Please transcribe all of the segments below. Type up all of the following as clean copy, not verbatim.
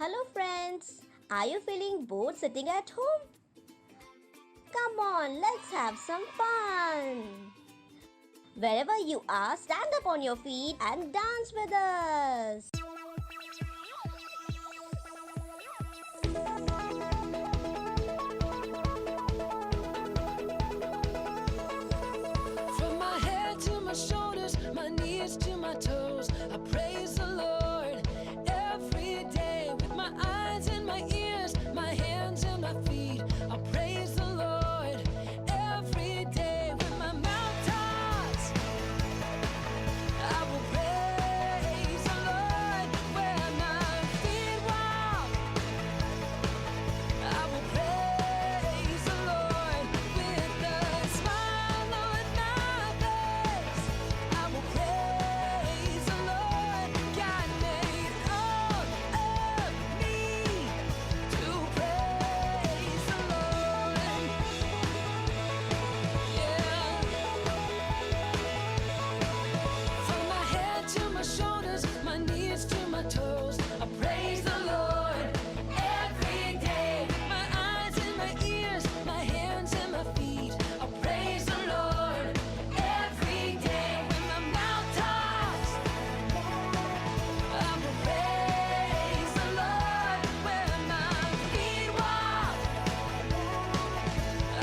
Hello, friends. Are you feeling bored sitting at home? Come on, let's have some fun. Wherever you are, stand up on your feet and dance with us. From my head to my shoulders, my knees to my toes, I praise the Lord every day with my eyes and my ears, my hands and my feet. I praise the Lord every day with my mouth talks. I will praise the Lord where my feet walk. I will praise the Lord with a smile on my face. I will praise the Lord. God made all of me to praise the Lord. Yeah. From my head to my shoulders, my knees to my toes, I praise the Lord every day. My eyes and my ears, my hands and my feet, I praise the Lord every day. When my mouth talks, I will praise the Lord. Where my feet walk,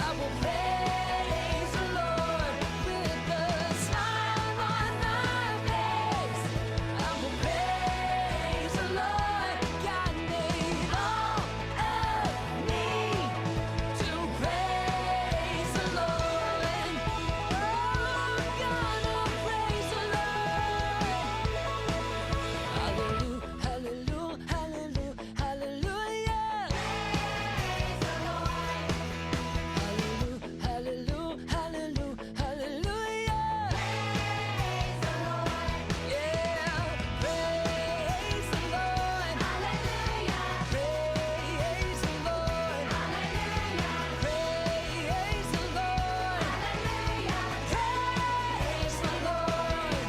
I will praise the Lord with a smile on my face. I will praise the Lord. God made all of me to praise the Lord. And oh, I'm gonna praise the Lord. Hallelujah, hallelujah, hallelujah, hallelujah. Praise the Lord. Hallelujah, hallelujah, hallelujah, hallelujah. Praise the Lord. Yeah, praise the Lord. Hallelujah. Praise the Lord. Hallelujah. Praise the Lord. Hallelujah. Praise the Lord.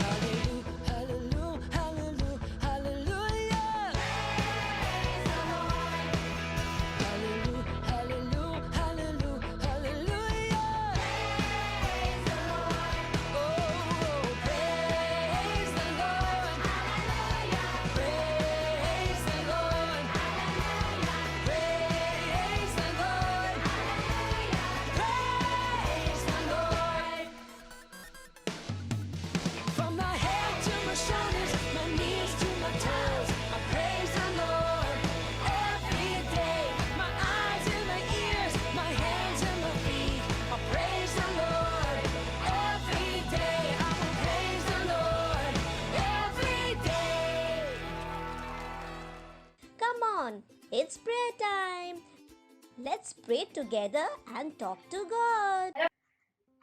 Hallelujah, hallelujah, hallelujah, hallelujah. Praise the Lord. Hallelujah, hallelujah, hallelujah, hallelujah. Praise the Lord. Oh, praise the Lord. Hallelujah. Praise the Lord. Hallelujah. Praise the Lord. Hallelujah. Praise the Lord. From my head to my shoulders, my knees to my toes, I praise the Lord every day. My eyes and my ears, my hands and my feet, I praise the Lord every day. I will praise the Lord every day. Come on, it's prayer time. Let's pray together and talk to God.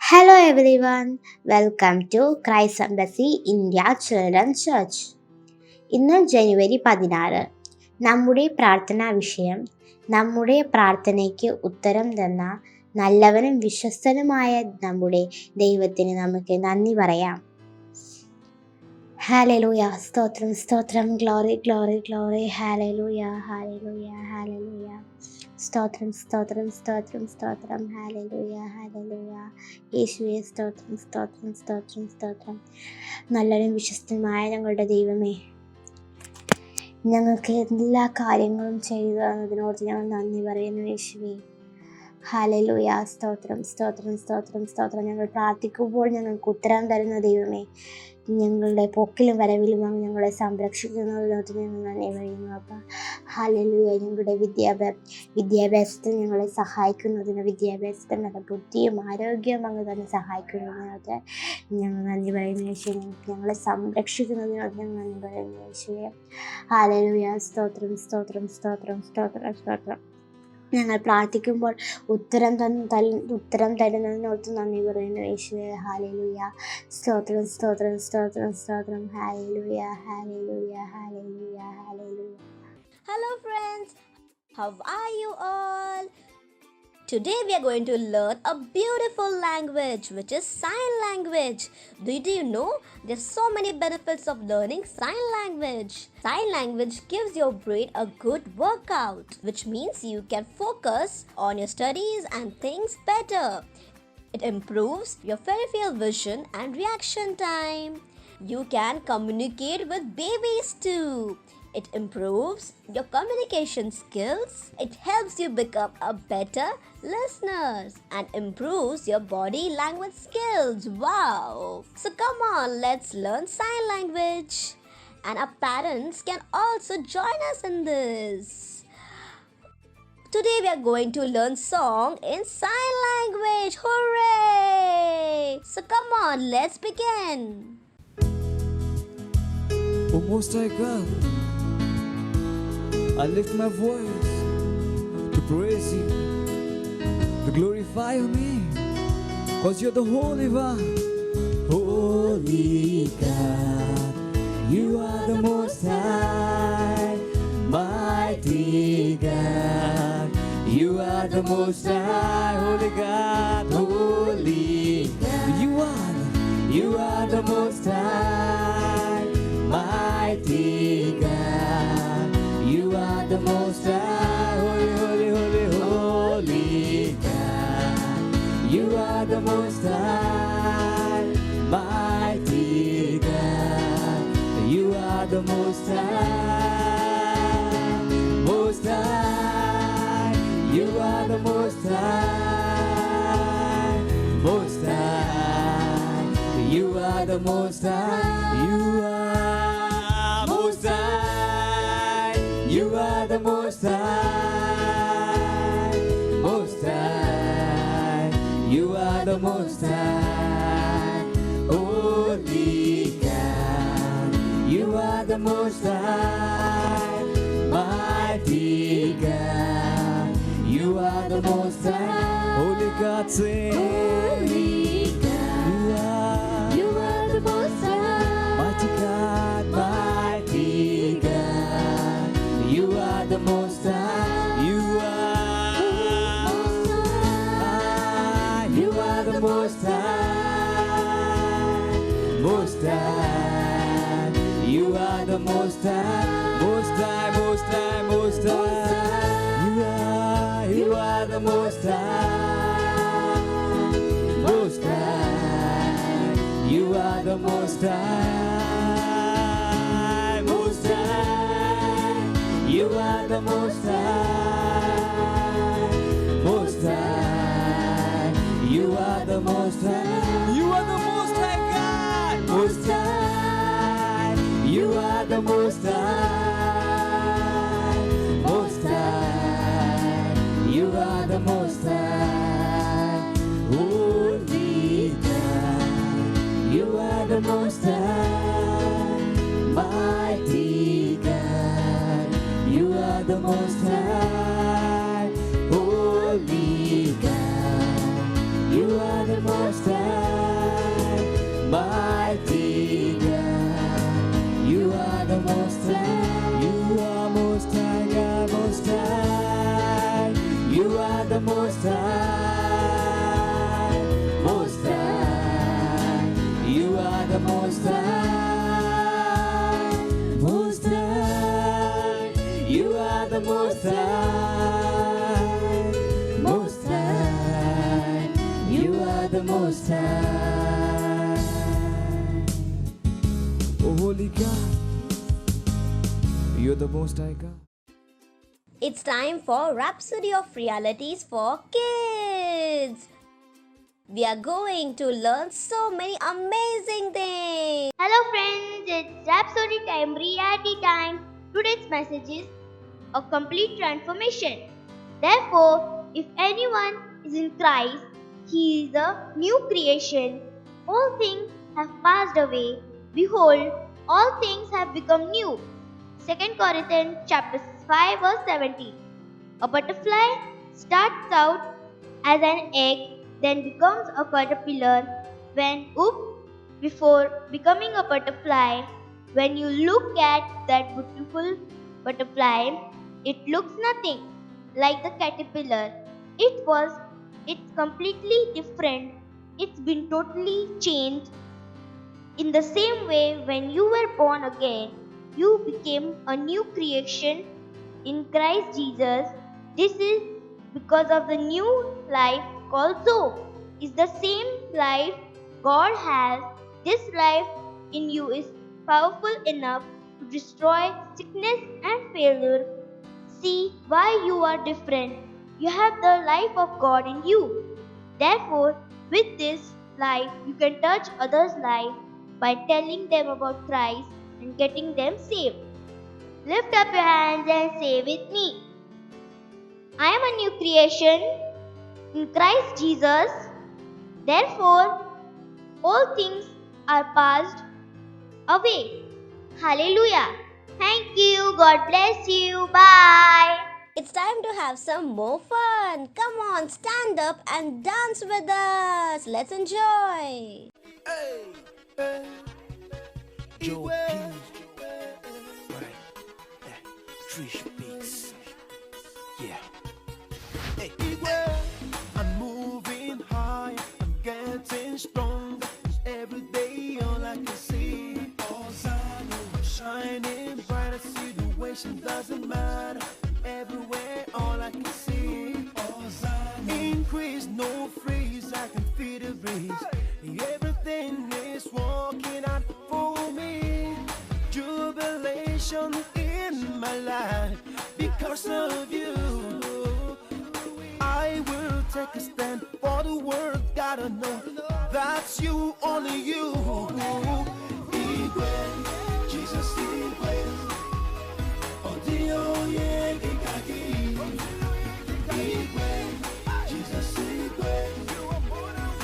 Hello everyone, welcome to Christ Embassy India Children's Church. ഇന്ന് ജനുവരി 16. നമ്മുടെ പ്രാർത്ഥനാ വിഷയം നമ്മുടെ പ്രാർത്ഥനയ്ക്ക് ഉത്തരം തന്ന നല്ലവനും വിശ്വസ്തനുമായ നമ്മുടെ ദൈവത്തിന് നമുക്ക് നന്ദി പറയാം. ഹാലലൂയ, സ്തോത്രം സ്തോത്രം, glory glory glory, hallelujah hallelujah hallelujah, സ്തോത്രം സ്തോത്രം സ്തോത്രം സ്തോത്രം, ഹാലലൂയ ഹാലലൂയ, യേശുവേ സ്തോത്രം സ്തോത്രം സ്തോത്രം സ്തോത്രം. നല്ലൊരു വിശ്വസ്തമായ ഞങ്ങളുടെ ദൈവമേ, ഞങ്ങൾക്ക് എല്ലാ കാര്യങ്ങളും ചെയ്തു തന്നതിനോട് ഞങ്ങൾ നന്ദി പറയുന്നു യേശുവേ. ഹാലലൂയ, സ്തോത്രം സ്തോത്രം സ്തോത്രം സ്തോത്രം. ഞങ്ങൾ പ്രാർത്ഥിക്കുമ്പോൾ ഞങ്ങൾക്ക് ഉത്തരം തരുന്ന ദൈവമേ, ഞങ്ങളുടെ പോക്കിലും വരവിലും അങ്ങ് ഞങ്ങളെ സംരക്ഷിക്കുന്നതിനോട് ഞങ്ങൾ നന്ദി പറയുന്നു അപ്പ. ഹാലലൂയ, ഞങ്ങളുടെ വിദ്യാഭ്യാസത്തിൽ ഞങ്ങളെ സഹായിക്കുന്നതിന്, വിദ്യാഭ്യാസത്തിൽ നല്ല ബുദ്ധിയും ആരോഗ്യവും അങ്ങ് തന്നെ സഹായിക്കുന്നതിനൊക്കെ ഞങ്ങൾ നന്ദി പറയുന്നു യേശുവേ. ഞങ്ങളെ സംരക്ഷിക്കുന്നതിനോട് ഞങ്ങൾ നന്ദി പറയുന്നു യേശുവേ. ഹാലലൂയ, സ്തോത്രം സ്തോത്രം സ്തോത്രം സ്തോത്രം സ്തോത്രം. ഞങ്ങൾ പ്രാർത്ഥിക്കുമ്പോൾ ഉത്തരം തരുന്നതിനോർത്ത് നന്ദി പറയുന്നു യേശുവേ. ഹാലലൂയ, സ്തോത്രം സ്തോത്രം സ്തോത്രം സ്തോത്രം, hallelujah hallelujah hallelujah hallelujah. Hello, friends. How are you all? Today we are going to learn a beautiful language which is sign language. Did you know there's so many benefits of learning sign language? Sign language gives your brain a good workout, which means you can focus on your studies and things better. It improves your peripheral vision and reaction time. You can communicate with babies too. It improves your communication skills. It helps you become a better listener and improves your body language skills. Wow! So come on, let's learn sign language. And our parents can also join us in this. Today we are going to learn song in sign language. Hooray! So come on, let's begin. O Most High God, I lift my voice to praise you, to glorify your name, cause you're the Holy One. Holy God, you are the Most High, mighty God, you are the Most High. Holy God, holy God, you are the Most High, mighty God, you are the Most High. Holy, holy, holy, holy God, you are the Most High, mighty God, you are the Most High, Most High, you are the Most High, Most High, you are the Most High, you are Most High, you are the Most High, Most High, you are the Most High, Holy God, you are the Most High, mighty God, you are the Most High. Holy God, say, Holy God, you are the Most High, mighty God, mighty God, you are the Most High, you are the Most High, Most High, you are the Most High, Most High, Most High, Most High, you are the Most High, Most High, you are the Most High, Most High, you are the Most High, Most High, you are the Most High, you are the Most High God, Most High, you are the Most High, Most High, you are the Most High, Holy God, you are the Most High, mighty God, you are the Most High, Holy God, you are the Most High, mighty God, you are the Most High, you are Most High God, Most High, you are the Most High, Most High, you are the Most High, Most High, you are the Most High, Most High, you are the Most High. Oh Holy God, you're the Most High God. It's time for Rhapsody of Realities for Kids. We are going to learn so many amazing things. Hello friends, it's Rhapsody time, reality time. Today's message is a complete transformation. Therefore, if anyone is in Christ, he is a new creation. All things have passed away. Behold, all things have become new. 2 Corinthians chapter 5 verse 17. A butterfly starts out as an egg, then becomes a caterpillar. When before becoming a butterfly, when you look at that beautiful butterfly, it looks nothing like the caterpillar. It was, it's completely different. It's been totally changed. In the same way, when you were born again, you became a new creation in Christ Jesus. This is because of the new life called Zoe. Is the same life God has. This life in you is powerful enough to destroy sickness and failure. See why you are different. You have the life of God in you. Therefore, with this life, you can touch others' life by telling them about Christ and getting them saved. Lift up your hands and say with me, I am a new creation in Christ Jesus. Therefore, all things are passed away. Hallelujah. Thank you. God bless you. Bye. It's time to have some more fun. Come on, stand up and dance with us. Let's enjoy. Joe P. Right. Trisha Beats. Yeah. Hey. I'm moving high. I'm getting stronger. Every day all I can see. All I know is shining brighter. Situation doesn't matter. Everywhere all I can see. All I know. Increase, no freeze. I can feel the breeze. Everything is working out for me. Jubilation in my life because of you. I will take a stand for the world. Gotta know that's you, only you. Igwe, Jesus Igwe. Odio ye gigagi. Igwe, Jesus Igwe.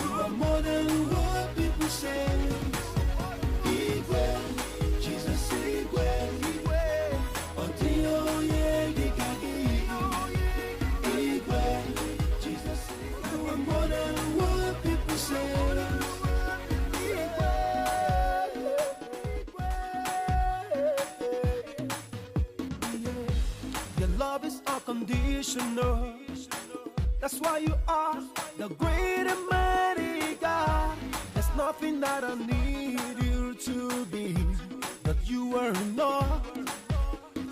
You are more than what people say. Igwe, Jesus Igwe. Odio ye gigagi. Igwe, Jesus Igwe. You are more than what people say. Your love is unconditional. That's why you are the great and mighty God. There's nothing that I need you to be, but you are enough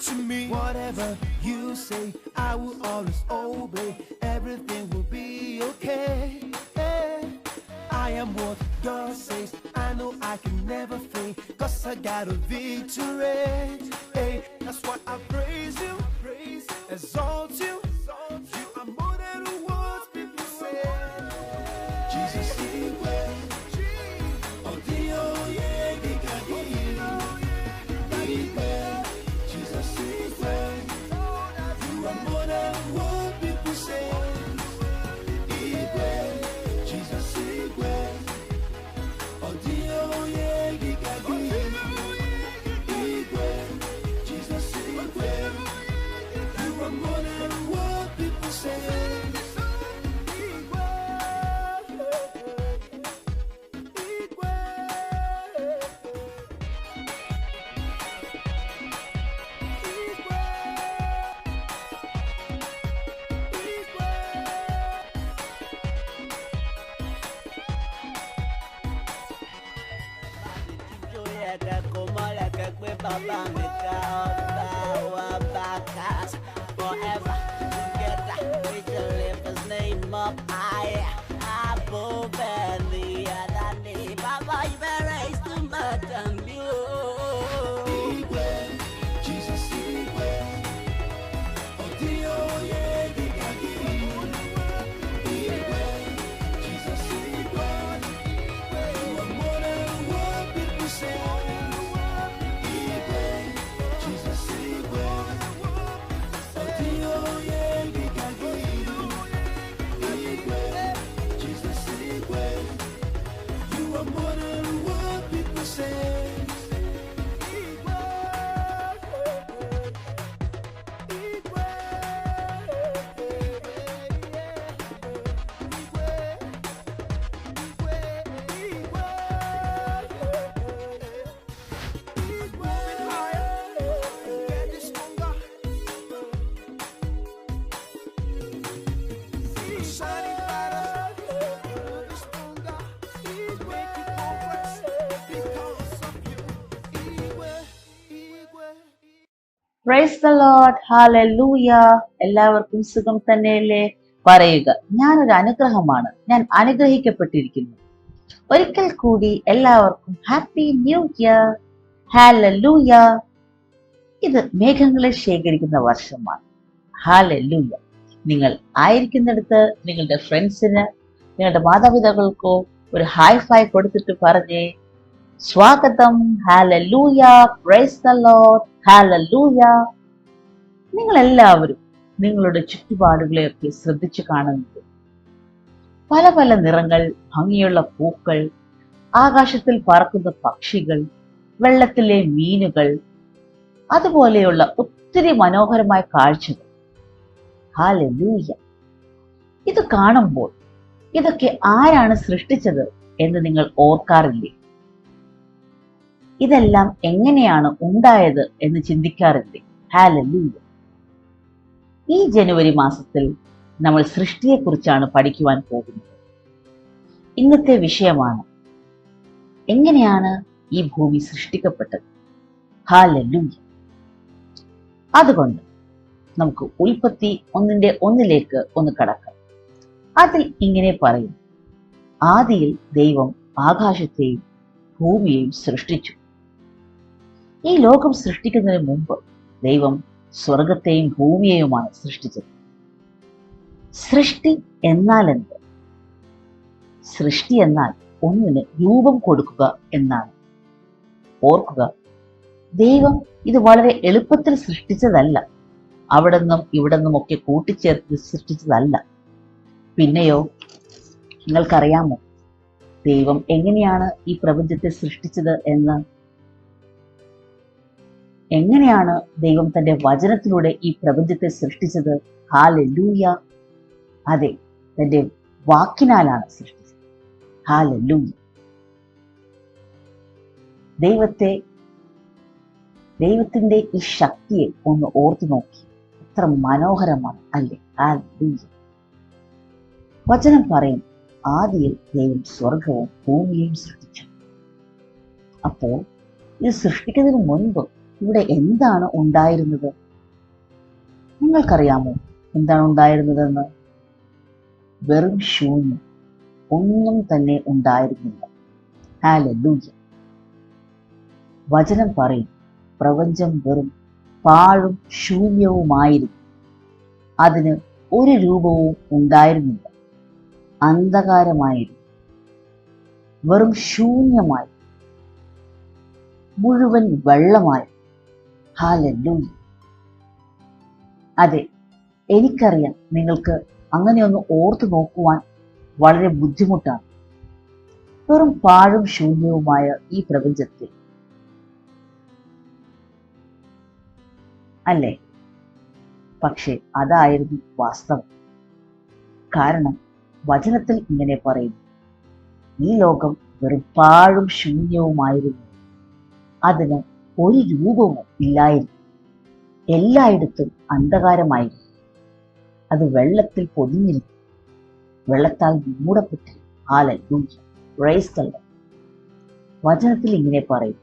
to me. Whatever you say, I will always obey. Everything will be okay. Hey, I am what God says. I know I can never fail, 'cause I got a victory. Hey, that's why I praise you, exalt you. You are more than what people say. Jesus, Igwe. Odio ye gigagi. Igwe. Jesus, Igwe. You are more than what people say. Igwe. Jesus, Igwe. Odio ye gigagi. Igwe. Jesus, Igwe. You are more than what people say. Igwe. Igwe. Forever together, we shall lift his name up higher, above any other name. Baba, you raised too much and you. Igwe, Jesus Igwe. Odio ye gigagi. Igwe, Jesus Igwe. You are more than what people say. Igwe, Jesus Igwe. Odio ye gigagi. Igwe, Jesus Igwe. Price the lord, hallelujah. എല്ലാവർക്കും സുഖം തന്നെയല്ലേ? പറയുക, ഞാനൊരു അനുഗ്രഹമാണ്, ഞാൻ അനുഗ്രഹിക്കപ്പെട്ടിരിക്കുന്നു. ഒരിക്കൽ കൂടി എല്ലാവർക്കും ഹാപ്പി ന്യൂ ഇയർ, ഹല്ലേലൂയ. ഇത് മേഘങ്ങളെ ശേഖരിക്കുന്ന വർഷമാണ്. ഹല്ലേലൂയ. നിങ്ങൾ ആയിരിക്കുന്നിടത്ത് നിങ്ങളുടെ ഫ്രണ്ട്സിന്, നിങ്ങളുടെ മാതാപിതാക്കൾക്കോ ഒരു ഹൈ ഫൈ കൊടുത്തിട്ട് പറഞ്ഞേ, സ്വാഗതം, hallelujah, praise the lord, hallelujah. നിങ്ങൾ എല്ലാവരും നിങ്ങളുടെ ചുറ്റുപാടുകളെയൊക്കെ ശ്രദ്ധിച്ചു കാണുന്നത് പല പല നിറങ്ങൾ, ഭംഗിയുള്ള പൂക്കൾ, ആകാശത്തിൽ പറക്കുന്ന പക്ഷികൾ, വെള്ളത്തിലെ മീനുകൾ, അതുപോലെയുള്ള ഒത്തിരി മനോഹരമായ കാഴ്ചകൾ. ഹല്ലേലൂയ. ഇത് കാണുമ്പോൾ ഇതൊക്കെ ആരാണ് സൃഷ്ടിച്ചത് എന്ന് നിങ്ങൾ ഓർക്കാറില്ലേ? ഇതെല്ലാം എങ്ങനെയാണ് ഉണ്ടായത് എന്ന് ചിന്തിക്കാറില്ലേ? ഹല്ലേലൂയ. ഈ ജനുവരി മാസത്തിൽ നമ്മൾ സൃഷ്ടിയെക്കുറിച്ചാണ് പഠിക്കുവാൻ പോകുന്നത്. ഇന്നത്തെ വിഷയമാണ് എങ്ങനെയാണ് ഈ ഭൂമി സൃഷ്ടിക്കപ്പെട്ടത്. ഹല്ലേലൂയ. അതുകൊണ്ട് നമുക്ക് ഉൽപ്പത്തി 1:1 ഒന്ന് കടക്കാം. അതിൽ ഇങ്ങനെ പറയും, ആദിയിൽ ദൈവം ആകാശത്തെയും ഭൂമിയെയും സൃഷ്ടിച്ചു. ഈ ലോകം സൃഷ്ടിക്കുന്നതിന് മുമ്പ് ദൈവം സ്വർഗത്തെയും ഭൂമിയെയുമാണ് സൃഷ്ടിച്ചത്. സൃഷ്ടി എന്നാൽ എന്ത്? സൃഷ്ടി എന്നാൽ ഒന്നിന് രൂപം കൊടുക്കുക എന്നാണ്. ഓർക്കുക, ദൈവം ഇത് വളരെ എളുപ്പത്തിൽ സൃഷ്ടിച്ചതല്ല. അവിടെ നിന്നും ഇവിടെ നിന്നും ഒക്കെ കൂട്ടിച്ചേർത്ത് സൃഷ്ടിച്ചതല്ല. പിന്നെയോ, നിങ്ങൾക്കറിയാമോ ദൈവം എങ്ങനെയാണ് ഈ പ്രപഞ്ചത്തെ സൃഷ്ടിച്ചത് എന്ന്? എങ്ങനെയാണ് ദൈവം തന്റെ വചനത്തിലൂടെ ഈ പ്രപഞ്ചത്തെ സൃഷ്ടിച്ചത്? ഹല്ലേലൂയ. അതെ, തന്റെ വാക്കിനാലാണ് സൃഷ്ടിച്ചത്. ഹല്ലേലൂയ. ദൈവത്തിന്റെ ഈ ശക്തിയെ ഒന്ന് ഓർത്തു നോക്കി, എത്ര മനോഹരമാണ് അല്ലേ? ഹല്ലേലൂയ. വചനം പറയും, ആദിയിൽ ദൈവം സ്വർഗവും ഭൂമിയെയും സൃഷ്ടിച്ചു. അപ്പോൾ ഇത് സൃഷ്ടിക്കുന്നതിന് മുൻപ് ഇവിടെ എന്താണ് ഉണ്ടായിരുന്നത്? നിങ്ങൾക്കറിയാമോ എന്താണ് ഉണ്ടായിരുന്നതെന്ന്? വെറും ശൂന്യം, ഒന്നും തന്നെ ഉണ്ടായിരുന്നില്ല. ഹല്ലേലൂയ. വചനം പറയും, പ്രപഞ്ചം വെറും പാഴും ശൂന്യവുമായിരുന്നു. അതിന് ഒരു രൂപവും ഉണ്ടായിരുന്നില്ല. അന്ധകാരമായിരുന്നു, വെറും ശൂന്യമായി, മുഴുവൻ വെള്ളമായി. ഹല്ലേലൂയ. അതെ, എനിക്കറിയാം നിങ്ങൾക്ക് അങ്ങനെയൊന്ന് ഓർത്തു നോക്കുവാൻ വളരെ ബുദ്ധിമുട്ടാണ്. വെറും പാഴും ശൂന്യവുമായ ഈ പ്രപഞ്ചത്തിൽ, അല്ലേ? പക്ഷെ അതായിരുന്നു വാസ്തവം. കാരണം വചനത്തിൽ ഇങ്ങനെ പറയുന്നു, ഈ ലോകം വെറും പാഴും ശൂന്യവുമായിരുന്നു. അതിന് ഒരു രൂപവും ഇല്ലായിരുന്നു. എല്ലായിടത്തും അന്ധകാരമായിരുന്നു. അത് വെള്ളത്തിൽ പൊതിഞ്ഞിരുന്നു, വെള്ളത്താൽ മൂടപ്പെട്ടിരുന്നു. Hallelujah, praise the lord. വചനത്തിൽ ഇങ്ങനെ പറയും,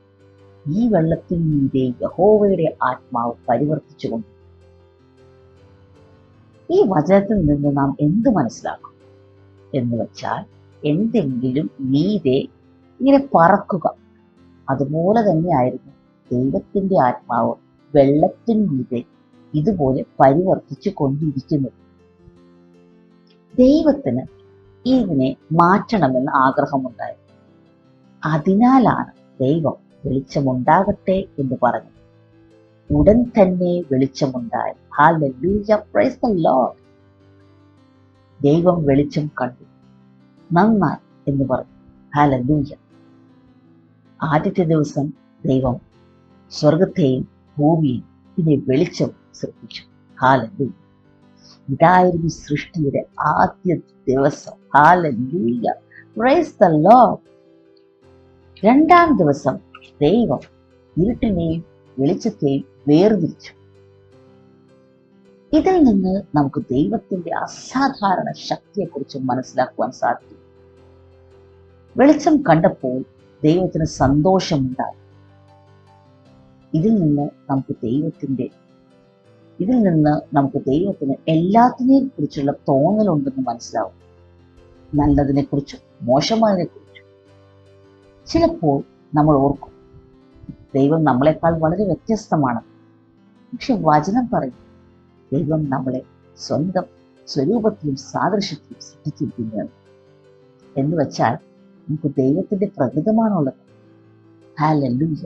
ഈ വെള്ളത്തിൽ മീതെ യഹോവയുടെ ആത്മാവ് പരിവർത്തിച്ചുകൊണ്ട്. ഈ വചനത്തിൽ നിന്ന് നാം എന്ത് മനസ്സിലാക്കും എന്ന് വെച്ചാൽ, എന്തെങ്കിലും മീതെ ഇങ്ങനെ പറക്കുക. അതുപോലെ തന്നെയായിരുന്നു ദൈവത്തിന്റെ ആത്മാവ് വെള്ളത്തിന് മീതെ ഇതുപോലെ പരിവർത്തിച്ചു കൊണ്ടിരിക്കുന്നത്. ദൈവത്തിന് ഇതിനെ മാറ്റണമെന്ന് ആഗ്രഹമുണ്ടായിരുന്നു. അതിനാലാണ് ദൈവം വെളിച്ചമുണ്ടാകട്ടെ എന്ന് പറഞ്ഞു. ഉടൻ തന്നെ വെളിച്ചമുണ്ടായി. Hallelujah, praise the lord. ദൈവം വെളിച്ചം കണ്ടു, നന്നായി എന്ന് പറഞ്ഞു. ഹല്ലേലൂയ. ആദ്യത്തെ ദിവസം ദൈവം സ്വർഗത്തെയും ഭൂമിയെയും പിന്നെ വെളിച്ചം സൃഷ്ടിച്ചു. ഹല്ലേലൂയ. ഇതായിരുന്നു സൃഷ്ടിയുടെ ആദ്യ ദിവസം. Hallelujah, praise the Lord. രണ്ടാം ദിവസം ദൈവം ഇരുട്ടിനെയും വെളിച്ചത്തെയും വേർതിരിച്ചു. ഇതിൽ നിന്ന് നമുക്ക് ദൈവത്തിന്റെ അസാധാരണ ശക്തിയെക്കുറിച്ച് മനസ്സിലാക്കുവാൻ സാധിക്കും. വെളിച്ചം കണ്ടപ്പോൾ ദൈവത്തിന് സന്തോഷമുണ്ടായി. ഇതിൽ നിന്ന് നമുക്ക് ദൈവത്തിന്റെ ഇതിൽ നിന്ന് നമുക്ക് ദൈവത്തിന് എല്ലാത്തിനെയും കുറിച്ചുള്ള തോന്നലുണ്ടെന്ന് മനസ്സിലാവും. നല്ലതിനെ കുറിച്ചും മോശമായതിനെ കുറിച്ചും. ചിലപ്പോൾ നമ്മൾ ഓർക്കും ദൈവം നമ്മളെക്കാൾ വളരെ വ്യത്യസ്തമാണ്. പക്ഷെ വചനം പറയും ദൈവം നമ്മളെ സ്വന്തം സ്വരൂപത്തിലും സാദൃശ്യത്തിലും സൃഷ്ടിച്ചിരിക്കുന്നത് എന്ന് വെച്ചാൽ നമുക്ക് ദൈവത്തിന്റെ പ്രകൃതമാണുള്ളത്. ഹല്ലേലൂയ.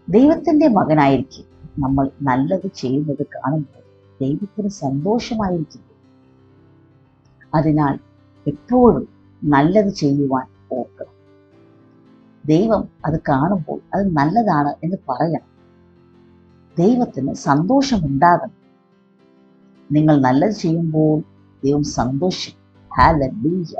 ദൈവത്തിന്റെ മകനായിരിക്കെ നമ്മൾ നല്ലത് ചെയ്യുന്നത് കാണുമ്പോൾ ദൈവത്തിന് സന്തോഷമായിരിക്കും. അതിനാൽ എപ്പോഴും നല്ലത് ചെയ്യുവാൻ ഓർക്കണം. ദൈവം അത് കാണുമ്പോൾ അത് നല്ലതാണ് എന്ന് പറയണം. ദൈവത്തിന് സന്തോഷമുണ്ടാകണം. നിങ്ങൾ നല്ലത് ചെയ്യുമ്പോൾ ദൈവം സന്തോഷിക്കും. ഹല്ലേലൂയ.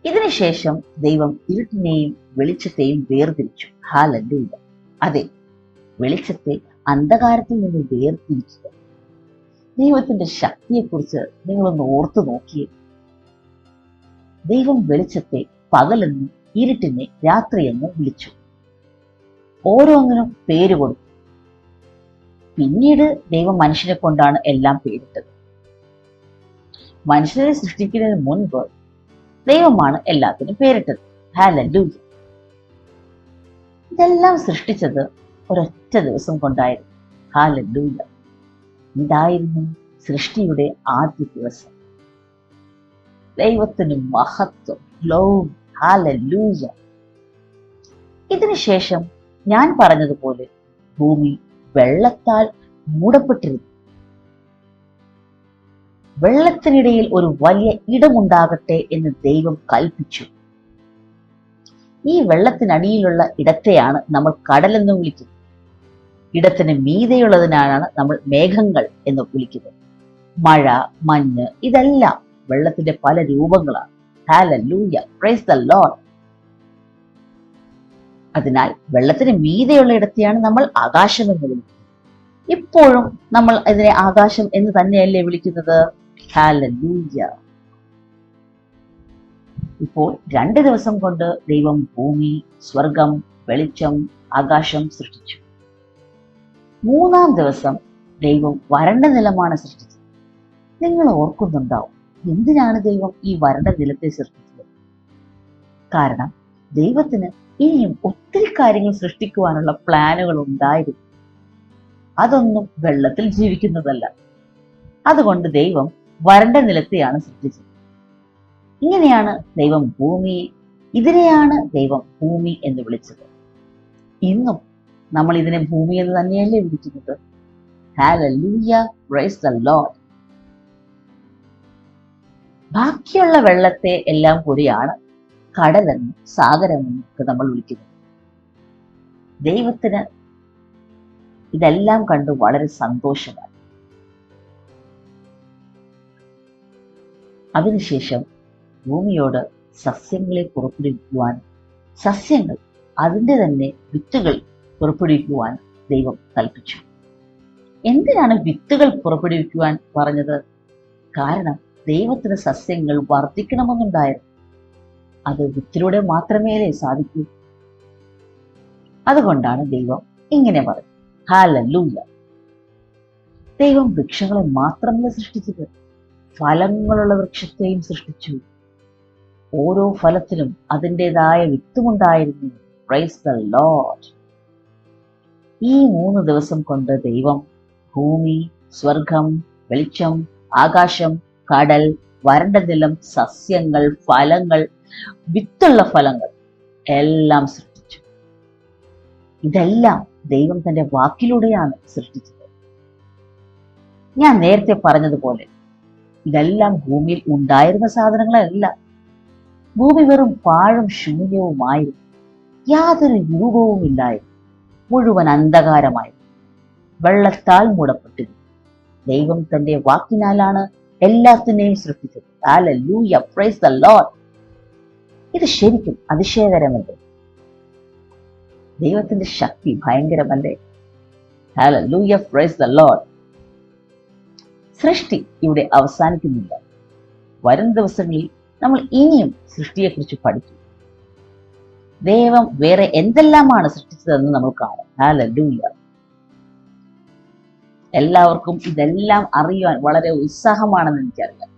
ഇതിനുശേഷം ദൈവം ഇരുട്ടിനെയും വെളിച്ചത്തെയും വേർതിരിച്ചു. ഹല്ലേലൂയ. അതെ, വെളിച്ചത്തെ അന്ധകാരത്തിൽ നിന്ന് വേർതിരിക്കുക. ദൈവത്തിന്റെ ശക്തിയെക്കുറിച്ച് നിങ്ങളൊന്ന് ഓർത്തു നോക്കിയേ. ദൈവം വെളിച്ചത്തെ പകലെന്നും ഇരുട്ടിനെ രാത്രിയെന്ന് വിളിച്ചു. ഓരോന്നിനും പേര് കൊടുത്തു. പിന്നീട് ദൈവം മനുഷ്യനെ കൊണ്ടാണ് എല്ലാം പേരിട്ടത്. മനുഷ്യരെ സൃഷ്ടിക്കുന്നതിന് മുൻപ് ദൈവമാണ് എല്ലാത്തിനും പേരിട്ടത്. ഹല്ലേലൂയ. ഇതെല്ലാം സൃഷ്ടിച്ചത് ഒരൊറ്റ ദിവസം കൊണ്ടായിരുന്നു. ഹല്ലേലൂയ. ഇതായിരുന്നു സൃഷ്ടിയുടെ ആദ്യ ദിവസം. ദൈവത്തിന് മഹത്വം. ഗ്ലോറി. ഹല്ലേലൂയ. ഇതിനുശേഷം ഞാൻ പറഞ്ഞതുപോലെ ഭൂമി വെള്ളത്താൽ മൂടപ്പെട്ടിരുന്നു. വെള്ളത്തിനിടയിൽ ഒരു വലിയ ഇടമുണ്ടാകട്ടെ എന്ന് ദൈവം കൽപ്പിച്ചു. ഈ വെള്ളത്തിനടിയിലുള്ള ഇടത്തെയാണ് നമ്മൾ കടലെന്ന് വിളിക്കുന്നത്. ഇടത്തിന് മീതെയുള്ളതിനാണ് നമ്മൾ മേഘങ്ങൾ എന്ന് വിളിക്കുന്നത്. മഴ, മഞ്ഞ് ഇതെല്ലാം വെള്ളത്തിന്റെ പല രൂപങ്ങളാണ്. ഹല്ലേലൂയ. Praise the Lord. അതിനാൽ വെള്ളത്തിന് മീതെയുള്ള ഇടത്തെയാണ് നമ്മൾ ആകാശം എന്ന് വിളിക്കുന്നത്. ഇപ്പോഴും നമ്മൾ ഇതിനെ ആകാശം എന്ന് തന്നെയല്ലേ വിളിക്കുന്നത്? ഹല്ലേലൂയ. ഇപ്പോൾ 2 ദിവസം കൊണ്ട് ദൈവം ഭൂമി, സ്വർഗം, വെളിച്ചം, ആകാശം സൃഷ്ടിച്ചു. 3-ാം ദിവസം ദൈവം വരണ്ട നിലമാണ് സൃഷ്ടിച്ചത്. നിങ്ങൾ ഓർക്കുന്നുണ്ടാവും എന്തിനാണ് ദൈവം ഈ വരണ്ട നിലത്തെ സൃഷ്ടിച്ചത്? കാരണം ദൈവത്തിന് ഇനിയും ഒത്തിരി കാര്യങ്ങൾ സൃഷ്ടിക്കുവാനുള്ള പ്ലാനുകൾ ഉണ്ടായിരുന്നു. അതൊന്നും വെള്ളത്തിൽ ജീവിക്കുന്നതല്ല. അതുകൊണ്ട് ദൈവം വരണ്ട നിലത്തെയാണ് സൃഷ്ടിച്ചത്. ഇങ്ങനെയാണ് ദൈവം ഭൂമിയെ, ഇതിനെയാണ് ദൈവം ഭൂമി എന്ന് വിളിച്ചത്. ഇന്നും നമ്മൾ ഇതിനെ ഭൂമി എന്ന് തന്നെയല്ലേ വിളിക്കുന്നത്? ഹല്ലേലൂയ. Praise the Lord. ബാക്കിയുള്ള വെള്ളത്തെ എല്ലാം കൂടിയാണ് കടലെന്നും സാഗരമെന്നും ഒക്കെ നമ്മൾ വിളിക്കുന്നത്. ദൈവത്തിന് ഇതെല്ലാം കണ്ട് വളരെ സന്തോഷമായി. അതിനുശേഷം ഭൂമിയോട് സസ്യങ്ങളെ പുറപ്പെടുവിക്കുവാൻ, സസ്യങ്ങൾ അതിൻ്റെ തന്നെ വിത്തുകൾ പുറപ്പെടുവിക്കുവാൻ ദൈവം കൽപ്പിച്ചു. എന്തിനാണ് വിത്തുകൾ പുറപ്പെടുവിക്കുവാൻ പറഞ്ഞത്? കാരണം ദൈവത്തിന് സസ്യങ്ങൾ വർദ്ധിക്കണമെന്നുണ്ടായിരുന്നു. അത് വിത്തിലൂടെ മാത്രമേ സാധിക്കൂ. അതുകൊണ്ടാണ് ദൈവം ഇങ്ങനെ പറഞ്ഞത്. ഹല്ലേലൂയ. ദൈവം വൃക്ഷങ്ങളെ മാത്രമല്ല സൃഷ്ടിച്ചത്, ഫലങ്ങളുള്ള വൃക്ഷത്തെയും സൃഷ്ടിച്ചു. ഓരോ ഫലത്തിനും അതിൻ്റെതായ വിത്തുമുണ്ടായിരുന്നു. Price the Lord. ഈ 3 ദിവസം കൊണ്ട് ദൈവം ഭൂമി, സ്വർഗം, വെളിച്ചം, ആകാശം, കടൽ, വരണ്ട നിലം, സസ്യങ്ങൾ, ഫലങ്ങൾ, വിത്തുള്ള ഫലങ്ങൾ എല്ലാം സൃഷ്ടിച്ചു. ഇതെല്ലാം ദൈവം തന്റെ വാക്കിലൂടെയാണ് സൃഷ്ടിച്ചത്. ഞാൻ നേരത്തെ പറഞ്ഞതുപോലെ ഇതെല്ലാം ഭൂമിയിൽ ഉണ്ടായിരുന്ന സാധനങ്ങളല്ല. ഭൂമി വെറും പാഴും ശൂന്യവുമായിരുന്നു. യാതൊരു രൂപവും ഇല്ലായിരുന്നു. മുഴുവൻ അന്ധകാരമായിരുന്നു. വെള്ളത്താൽ മൂടപ്പെട്ടിരുന്നു. ദൈവം തന്റെ വാക്കിനാലാണ് എല്ലാത്തിനെയും സൃഷ്ടിച്ചത്. ഹല്ലേലൂയ. Praise the Lord. ഇത് ശരിക്കും അതിശയകരമല്ലേ? ദൈവത്തിന്റെ ശക്തി ഭയങ്കരമല്ലേ? ഹല്ലേലൂയ. Praise the Lord. സൃഷ്ടി ഇവിടെ അവസാനിക്കുന്നില്ല. വരും ദിവസങ്ങളിൽ നമ്മൾ ഇനിയും സൃഷ്ടിയെക്കുറിച്ച് പഠിക്കും. ദൈവം വേറെ എന്തെല്ലാമാണ് സൃഷ്ടിച്ചതെന്ന് നമ്മൾ കാണും. ഹല്ലേലൂയ. എല്ലാവർക്കും ഇതെല്ലാം അറിയുവാൻ വളരെ ഉത്സാഹമാണെന്ന് എനിക്കറിയാം.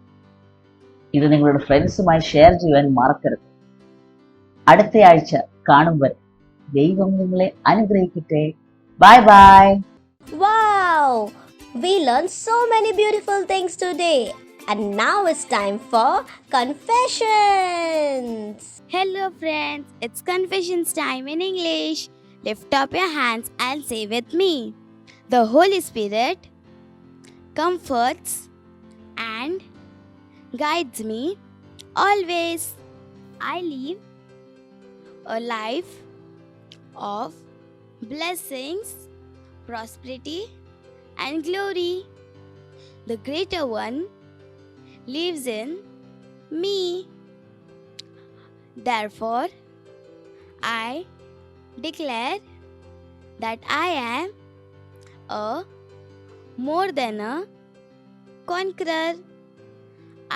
ഇത് നിങ്ങളുടെ ഫ്രണ്ട്സുമായി ഷെയർ ചെയ്യുവാൻ മറക്കരുത്. അടുത്ത ആഴ്ച കാണും വരെ ദൈവം നിങ്ങളെ അനുഗ്രഹിക്കട്ടെ. Bye bye. Wow! We learned so many beautiful things today. And now it's time for confessions. Hello friends, it's confessions time in English. Lift up your hands and say with me. The Holy Spirit comforts and guides me always. I live a life of blessings, prosperity and glory. The greater one lives in me. Therefore, I declare that I am a more than a conqueror.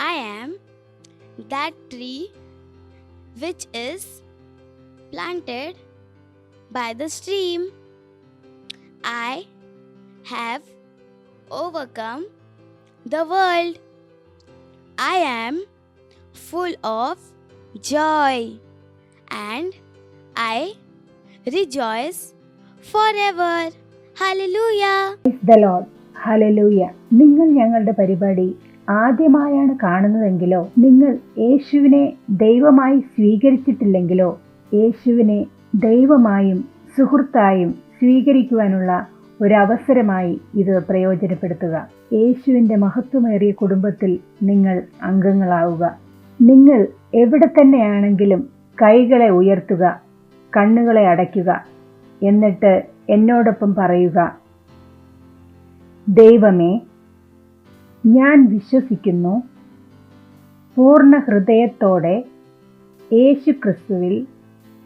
I am that tree which is planted by the stream. I have overcome the world. I am full of joy and I rejoice forever. Hallelujah. Price the lord. Hallelujah. നിങ്ങൾ ഞങ്ങളുടെ പരിപാടി ആദ്യമായാണ് കാണുന്നതെങ്കിലോ, നിങ്ങൾ യേശുവിനെ ദൈവമായി സ്വീകരിച്ചിട്ടില്ലെങ്കിലോ, യേശുവിനെ ദൈവമായും സുഹൃത്തായും സ്വീകരിക്കുവാനുള്ള ഒരവസരമായി ഇത് പ്രയോജനപ്പെടുത്തുക. യേശുവിൻ്റെ മഹത്വമേറിയ കുടുംബത്തിൽ നിങ്ങൾ അംഗങ്ങളാവുക. നിങ്ങൾ എവിടെ തന്നെയാണെങ്കിലും കൈകളെ ഉയർത്തുക, കണ്ണുകളെ അടയ്ക്കുക, എന്നിട്ട് എന്നോടൊപ്പം പറയുക: ദൈവമേ, ഞാൻ വിശ്വസിക്കുന്നു, പൂർണ്ണ ഹൃദയത്തോടെ യേശു ക്രിസ്തുവിൽ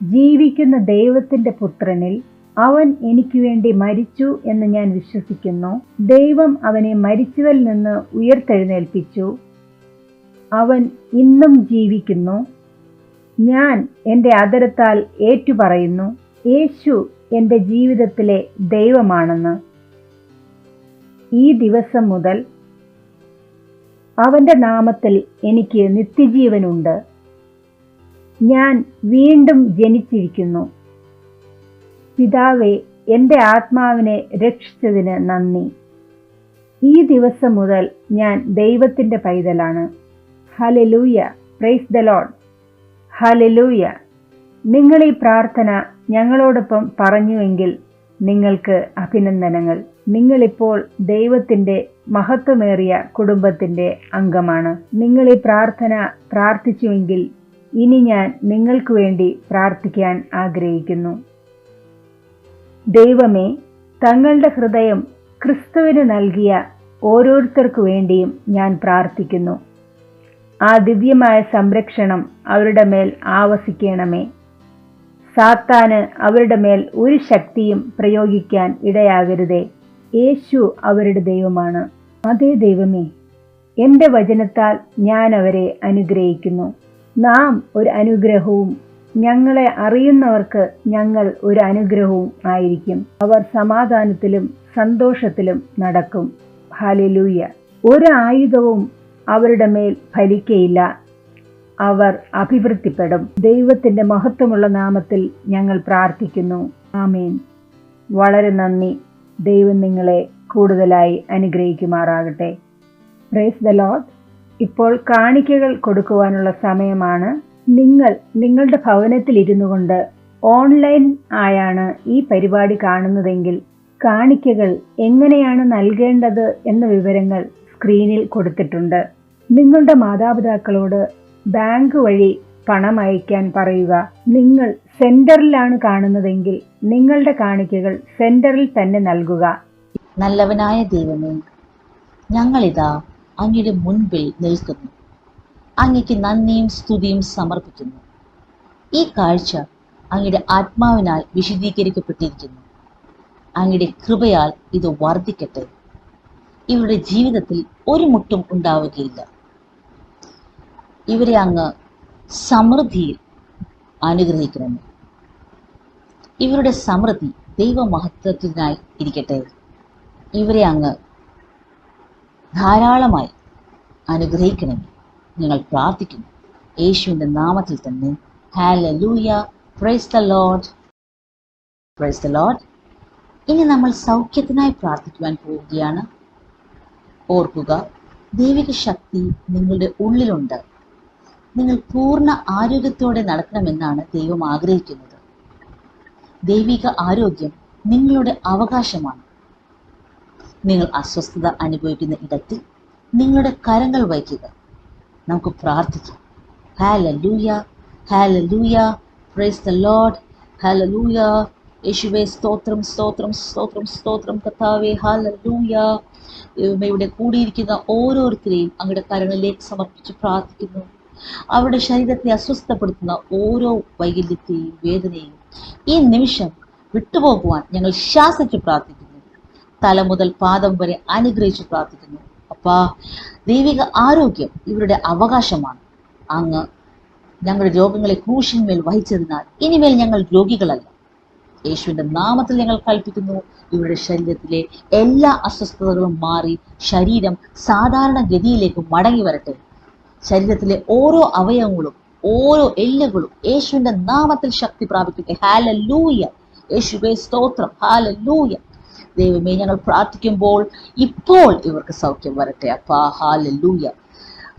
ജീവിക്കുന്ന ദൈവത്തിൻ്റെ പുത്രനിൽ അവൻ എനിക്ക് വേണ്ടി മരിച്ചു എന്ന് ഞാൻ വിശ്വസിക്കുന്നു. ദൈവം അവനെ മരിച്ചതിൽ നിന്ന് ഉയർത്തെഴുന്നേൽപ്പിച്ചു. അവൻ ഇന്നും ജീവിക്കുന്നു. ഞാൻ എൻ്റെ അധരത്താൽ ഏറ്റുപറയുന്നു, യേശു എൻ്റെ ജീവിതത്തിലെ ദൈവമാണെന്ന്. ഈ ദിവസം മുതൽ അവൻ്റെ നാമത്തിൽ എനിക്ക് നിത്യജീവനുണ്ട്. ഞാൻ വീണ്ടും ജനിച്ചിരിക്കുന്നു. പിതാവേ, എൻ്റെ ആത്മാവിനെ രക്ഷിച്ചതിന് നന്ദി. ഈ ദിവസം മുതൽ ഞാൻ ദൈവത്തിൻ്റെ പൈതലാണ്. Hallelujah. Praise the lord. Hallelujah. നിങ്ങൾ ഈ പ്രാർത്ഥന ഞങ്ങളോടൊപ്പം പറഞ്ഞുവെങ്കിൽ നിങ്ങൾക്ക് അഭിനന്ദനങ്ങൾ. നിങ്ങളിപ്പോൾ ദൈവത്തിൻ്റെ മഹത്വമേറിയ കുടുംബത്തിൻ്റെ അംഗമാണ്. നിങ്ങൾ ഈ പ്രാർത്ഥന പ്രാർത്ഥിച്ചുവെങ്കിൽ ഇനി ഞാൻ നിങ്ങൾക്ക് വേണ്ടി പ്രാർത്ഥിക്കാൻ ആഗ്രഹിക്കുന്നു. ദൈവമേ, തങ്ങളുടെ ഹൃദയം ക്രിസ്തുവിന് നൽകിയ ഓരോരുത്തർക്കു വേണ്ടിയും ഞാൻ പ്രാർത്ഥിക്കുന്നു. ആ ദിവ്യമായ സംരക്ഷണം അവരുടെ മേൽ ആവസിക്കണമേ. സാത്താന് അവരുടെ മേൽ ഒരു ശക്തിയും പ്രയോഗിക്കാൻ ഇടയാകരുതേ. യേശു അവരുടെ ദൈവമാണ്. അതേ ദൈവമേ, എൻ്റെ വചനത്താൽ ഞാൻ അവരെ അനുഗ്രഹിക്കുന്നു. നാം ഒരു അനുഗ്രഹവും ഞങ്ങളെ അറിയുന്നവർക്ക് ഞങ്ങൾ ഒരു അനുഗ്രഹവും ആയിരിക്കും. അവർ സമാധാനത്തിലും സന്തോഷത്തിലും നടക്കും. ഹല്ലേലൂയ. ഒരു ആയുധവും അവരുടെ മേൽ ഫലിക്കയില്ല. അവർ അഭിവൃദ്ധിപ്പെടും. ദൈവത്തിൻ്റെ മഹത്വമുള്ള നാമത്തിൽ ഞങ്ങൾ പ്രാർത്ഥിക്കുന്നു. ആമേൻ. വളരെ നന്ദി. ദൈവം നിങ്ങളെ കൂടുതലായി അനുഗ്രഹിക്കുമാറാകട്ടെ. Price the Lord. ഇപ്പോൾ കാണിക്കകൾ കൊടുക്കുവാനുള്ള സമയമാണ്. നിങ്ങൾ നിങ്ങളുടെ ഭവനത്തിൽ ഇരുന്നു കൊണ്ട് ഓൺലൈൻ ആയാണ് ഈ പരിപാടി കാണുന്നതെങ്കിൽ കാണിക്കകൾ എങ്ങനെയാണ് നൽകേണ്ടത് എന്ന വിവരങ്ങൾ സ്ക്രീനിൽ കൊടുത്തിട്ടുണ്ട്. നിങ്ങളുടെ മാതാപിതാക്കളോട് ബാങ്ക് വഴി പണം അയക്കാൻ പറയുക. നിങ്ങൾ സെന്ററിലാണ് കാണുന്നതെങ്കിൽ നിങ്ങളുടെ കാണിക്കകൾ സെന്ററിൽ തന്നെ നൽകുക. നല്ലവനായ ദൈവമേ, ഞങ്ങളിതാ അങ്ങയുടെ മുൻപിൽ നിൽക്കുന്നു. അങ്ങയ്ക്ക് നന്ദിയും സ്തുതിയും സമർപ്പിക്കുന്നു. ഈ കാഴ്ച അങ്ങയുടെ ആത്മാവിനാൽ വിശദീകരിക്കപ്പെട്ടിരിക്കുന്നു. അങ്ങയുടെ കൃപയാൽ ഇത് വർദ്ധിക്കട്ടെ. ഇവരുടെ ജീവിതത്തിൽ ഒരു മുട്ടും ഉണ്ടാവുകയില്ല. ഇവരെ അങ്ങ് സമൃദ്ധിയിൽ അനുഗ്രഹിക്കണമേ. ഇവരുടെ സമൃദ്ധി ദൈവമഹത്വത്തിനായി ഇരിക്കട്ടെ. ഇവരെ അങ്ങ് ധാരാളമായി അനുഗ്രഹിക്കണമേ ഞങ്ങൾ പ്രാർത്ഥിക്കുന്നു യേശുവിൻ്റെ നാമത്തിൽ തന്നെ. Hallelujah. Praise the Lord. Price the Lord. ഇനി നമ്മൾ സൗഖ്യത്തിനായി പ്രാർത്ഥിക്കുവാൻ പോവുകയാണ്. ഓർക്കുക, ദൈവിക ശക്തി നിങ്ങളുടെ ഉള്ളിലുണ്ട്. നിങ്ങൾ പൂർണ്ണ ആരോഗ്യത്തോടെ നടക്കണമെന്നാണ് ദൈവം ആഗ്രഹിക്കുന്നത്. ദൈവിക ആരോഗ്യം നിങ്ങളുടെ അവകാശമാണ്. നിങ്ങൾ അസ്വസ്ഥത അനുഭവിക്കുന്ന ഇടത്തിൽ നിങ്ങളുടെ കരങ്ങൾ വയ്ക്കുക. നമുക്ക് പ്രാർത്ഥിക്കാം. Hallelujah, hallelujah. Praise the lord. Hallelujah. യേശുവേ സ്തോത്രം, സ്തോത്രം, സ്തോത്രം, സ്തോത്രം കർത്താവേ. ഹല്ലേലൂയ. ദൈവമേ, ഇവിടെ കൂടിയിരിക്കുന്ന ഓരോരുത്തരെയും അങ്ങയുടെ കരങ്ങളിലേക്ക് സമർപ്പിച്ച് പ്രാർത്ഥിക്കുന്നു. അവരുടെ ശരീരത്തെ അസ്വസ്ഥപ്പെടുത്തുന്ന ഓരോ വൈകല്യത്തെയും വേദനയും ഈ നിമിഷം വിട്ടുപോകുവാൻ ഞങ്ങൾ ശാസിച്ച് പ്രാർത്ഥിക്കുന്നു. തല മുതൽ പാദം വരെ അനുഗ്രഹിച്ച് പ്രാർത്ഥിക്കുന്നു. അപ്പാ, ദൈവിക ആരോഗ്യം ഇവരുടെ അവകാശമാണ്. അങ്ങ് ഞങ്ങളുടെ രോഗങ്ങളെ ക്രൂശിന്മേൽ വഹിച്ചതിനാൽ ഇനിമേൽ ഞങ്ങൾ രോഗികളല്ല. യേശുവിൻ്റെ നാമത്തിൽ ഞങ്ങൾ കൽപ്പിക്കുന്നു, ഇവരുടെ ശരീരത്തിലെ എല്ലാ അസ്വസ്ഥതകളും മാറി ശരീരം സാധാരണ ഗതിയിലേക്ക് മടങ്ങി വരട്ടെ. ശരീരത്തിലെ ഓരോ അവയവങ്ങളും ഓരോ എല്ലുകളും യേശുവിൻ്റെ നാമത്തിൽ ശക്തി പ്രാപിക്കട്ടെ. ഹല്ലേലൂയ. യേശുവേ സ്തോത്രം. ഹല്ലേലൂയ. ദൈവമേ, ഞങ്ങൾ പ്രാർത്ഥിക്കുമ്പോൾ ഇപ്പോൾ ഇവർക്ക് സൗഖ്യം വരട്ടെ അപ്പാ. Hallelujah,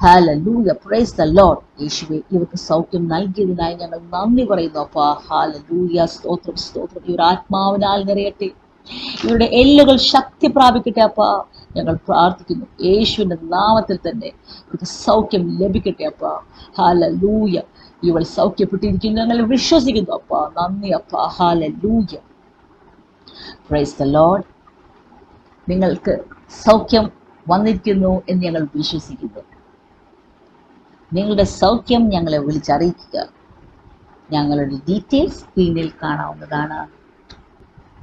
hallelujah. Praise the Lord. യേശുവേ, ഇവർക്ക് സൗഖ്യം നൽകിയതിനായി ഞങ്ങൾ നന്ദി പറയുന്നു അപ്പാ. ഹല്ലേലൂയ. സ്തോത്രം, സ്തോത്രം. ഇവർ ആത്മാവിനാൽ നിറയട്ടെ. ഇവരുടെ എല്ലുകൾ ശക്തി പ്രാപിക്കട്ടെ അപ്പാ. ഞങ്ങൾ പ്രാർത്ഥിക്കുന്നു യേശുവിൻ്റെ നാമത്തിൽ തന്നെ ഇവർക്ക് സൗഖ്യം ലഭിക്കട്ടെ അപ്പാ. ഹല്ലേലൂയ. ഇവൾ സൗഖ്യപ്പെട്ടിരിക്കുന്നു ഞങ്ങൾ വിശ്വസിക്കുന്നു അപ്പാ. നന്ദി അപ്പാ. ഹല്ലേലൂയ. Praise the Lord. നിങ്ങൾക്ക് സൗഖ്യം വന്നിരിക്കുന്നു എന്ന് ഞങ്ങൾ വിശ്വസിക്കുന്നു. നിങ്ങളുടെ സൗഖ്യം ഞങ്ങളെ വിളിച്ചറിയിക്കുക. ഞങ്ങളുടെ ഡീറ്റെയിൽസ് സ്ക്രീനിൽ കാണാവുന്നതാണ്.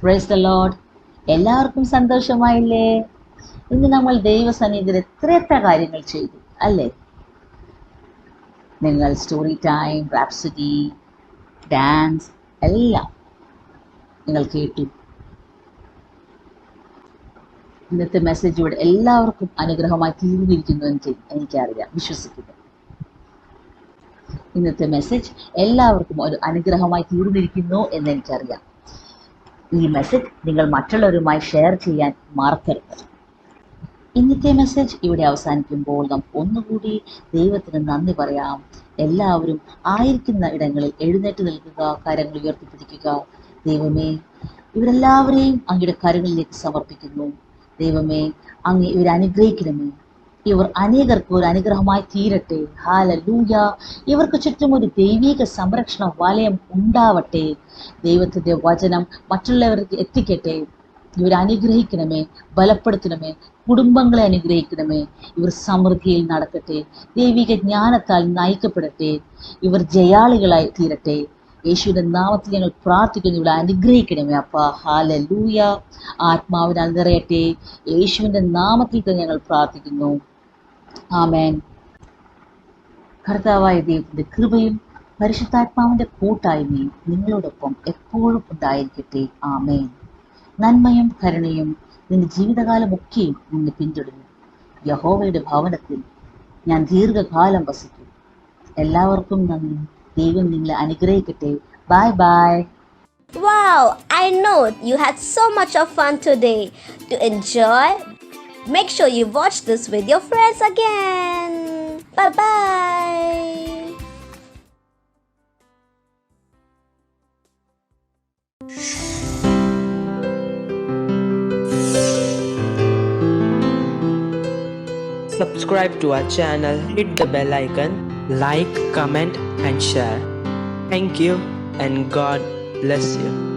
Price the Lord. എല്ലാവർക്കും സന്തോഷമായില്ലേ? ഇന്ന് നമ്മൾ ദൈവസന്നിധിയിൽ എത്ര കാര്യങ്ങൾ ചെയ്തു അല്ലേ? നിങ്ങൾ സ്റ്റോറി ടൈം, റാപ്സഡി, ഡാൻസ് എല്ലാം നിങ്ങൾ കേട്ടു. ഇന്നത്തെ മെസ്സേജ് ഇവിടെ എല്ലാവർക്കും അനുഗ്രഹമായി തീർന്നിരിക്കുന്നു എന്ന് എനിക്കറിയാം, വിശ്വസിക്കുന്നു. ഇന്നത്തെ മെസ്സേജ് എല്ലാവർക്കും ഒരു അനുഗ്രഹമായി തീർന്നിരിക്കുന്നു എന്ന് എനിക്കറിയാം. ഈ മെസ്സേജ് നിങ്ങൾ മറ്റുള്ളവരുമായി ഷെയർ ചെയ്യാൻ മറക്കരുത്. ഇന്നത്തെ മെസ്സേജ് ഇവിടെ അവസാനിക്കുമ്പോൾ നമുക്ക് ഒന്നുകൂടി ദൈവത്തിന് നന്ദി പറയാം. എല്ലാവരും ആയിരിക്കുന്ന ഇടങ്ങളിൽ എഴുന്നേറ്റ് നിൽക്കുക, കരങ്ങൾ ഉയർത്തിപ്പിടിക്കുക. ദൈവമേ, ഇവരെല്ലാവരെയും അങ്ങയുടെ കരങ്ങളിലേക്ക് സമർപ്പിക്കുന്നു. ദൈവമേ, അങ്ങ് ഇവരെ അനുഗ്രഹിക്കണമേ. ഇവർ അനേകർക്ക് ഒരു അനുഗ്രഹമായി തീരട്ടെ. ഹല്ലേലൂയ. ഇവർക്ക് ചുറ്റും ഒരു ദൈവിക സംരക്ഷണ വലയം ഉണ്ടാവട്ടെ. ദൈവത്തിൻ്റെ വചനം മറ്റുള്ളവർക്ക് എത്തിക്കട്ടെ. ഇവർ അനുഗ്രഹിക്കണമേ, ബലപ്പെടുത്തണമേ, കുടുംബങ്ങളെ അനുഗ്രഹിക്കണമേ. ഇവർ സമൃദ്ധിയിൽ നടക്കട്ടെ, ദൈവിക ജ്ഞാനത്താൽ നയിക്കപ്പെടട്ടെ. ഇവർ ജയാളികളായി തീരട്ടെ. യേശുവിൻ്റെ നാമത്തിൽ ഞങ്ങൾ പ്രാർത്ഥിക്കുന്നു, ഇവിടെ അനുഗ്രഹിക്കണമേ അപ്പാ. ഹല്ലേലൂയ. ആത്മാവിനാൽ നിറയട്ടെ. യേശുവിൻ്റെ നാമത്തിൽ തന്നെ ഞങ്ങൾ പ്രാർത്ഥിക്കുന്നു. ആമേൻ. കർത്താവായ ദൈവത്തിൻ്റെ കൃപയും പരിശുദ്ധാത്മാവിൻ്റെ കൂട്ടായ്മയും നിങ്ങളോടൊപ്പം എപ്പോഴും ഉണ്ടായിരിക്കട്ടെ. ആമേൻ. നന്മയും കരുണയും നിന്റെ ജീവിതകാലമൊക്കെയും നിന്നെ പിന്തുടരും. യഹോവയുടെ ഭവനത്തിൽ ഞാൻ ദീർഘകാലം വസിക്കും. എല്ലാവർക്കും നന്ദി. ദൈവം നിങ്ങളെ അനുഗ്രഹിക്കട്ടെ. Bye bye. Wow, I know you had so much of fun today. To enjoy, make sure you watch this with your friends again. Bye bye. Subscribe to our channel, hit the bell icon, like, comment and share. Thank you and God bless you.